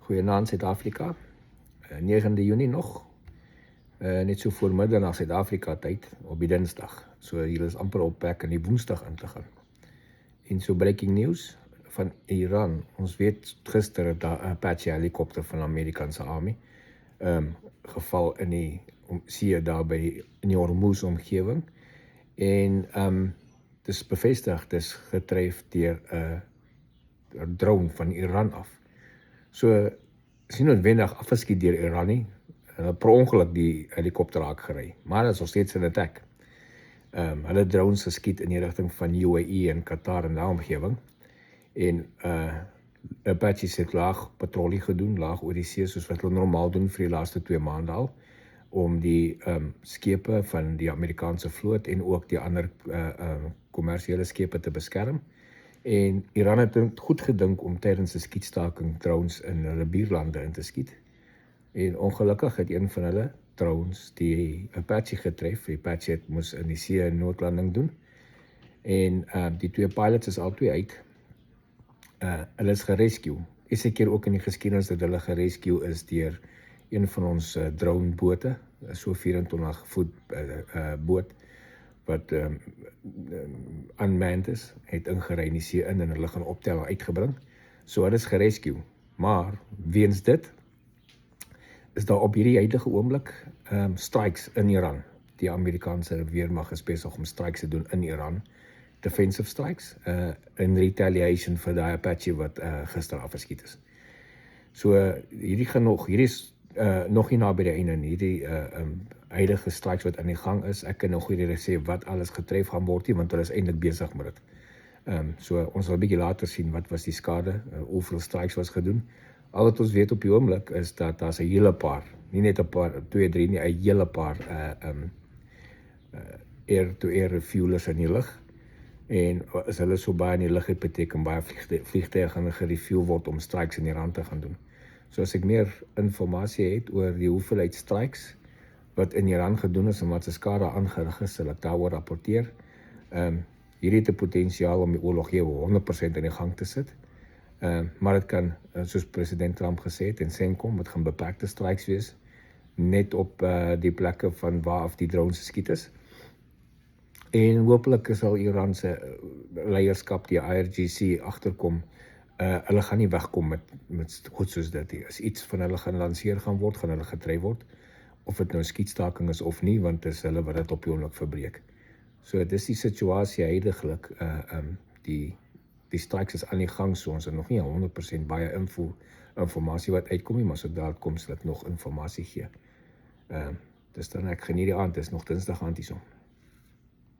Goeienaand Suid-Afrika, 9de Junie nog, net so voor middernag Suid-Afrika tyd op die Dinsdag. So hier is amper op pek in die Woensdag in te gaan. En so breaking news van Iran. Ons weet gister het daar 'n Apache helikopter van die Amerikaanse Army geval in die see daar by in die Hormuz omgewing. En dis bevestig, dis getref deur 'n drone van Iran af. So is nie noodwendig afgeskiet deur Iran nie. Hulle per ongeluk die helikopter raak gery, maar dit is nog steeds 'n attack. Hulle drones geskiet in die rigting van UAE en Qatar en daai omgewing. En Apaches het laag patrollie gedoen, laag oor die see, soos wat hulle normaal doen vir die laaste 2 maande al, om die skepe van die Amerikaanse vloot en ook die ander kommersiële skepe te beskerm. En Iran het goed gedink om tydens 'n skietstaking drones in hulle buurlande in te skiet. En ongelukkig het een van hulle drones die Apache getref. Die Apache moes in die see 'n noodlanding doen. En die 2 pilots is albei uit. Hulle is gerescue. Eerste keer ook in die geskiedenis dat hulle gerescue is deur een van ons drone bote, so 24 voet boot wat unmanned is, het ingery in die see in en hulle gaan optel en uitgebring. So hulle is gerescue. Maar weens dit is daar op hierdie huidige oomblik strikes in Iran. Die Amerikaanse weermag is besig om strikes te doen in Iran. Defensive strikes in retaliation vir die Apache wat gister afgeskiet is. So hierdie is nog nie naby die einde nie. Hierdie huidige strikes wat aan die gang is, ek kan nog nie sê wat alles getref gaan word nie, want hulle is eintlik besig met dit. So ons sal 'n bietjie later sien wat was die skade, hoeveel strikes was gedoen. Al wat ons weet op die oomblik is dat daar's 'n hele paar, nie net 'n paar, 2, 3 nie, 'n hele paar air-to-air refuelers in die lug. En as hulle so baie in die lug het, beteken baie vliegtuie gaan gerefuel word om strikes in Iran te gaan doen. So as ek meer inligting het oor die hoeveelheid strikes wat in Iran gedoen is en wat se skade aangerig is, sal ek daaroor rapporteer. Hierdie het die potensiaal om die oorlog hier 100% in die gang te sit. Maar dit kan, soos president Trump gesê het, en CENTCOM, het gaan beperkte strikes wees, net op die plekke van waar af die drones geskiet is. En hopelik sal Iran se leierskap, die IRGC, agterkom. Hulle gaan nie wegkom met goed soos dit. As iets van hulle gaan lanseer gaan word, gaan hulle getref word. Of dit nou 'n skietstaking is of nie, want dit is hulle wat dit op die oomblik verbreek. So dis die situasie heiliglik. Die strikes is aan die gang, so ons het nog nie 100% baie informasie wat uitkom nie, maar sodra dit kom sal ek nog informasie gee. Dis dan ek geniet die aand, dis nog Dinsdag aand hierso.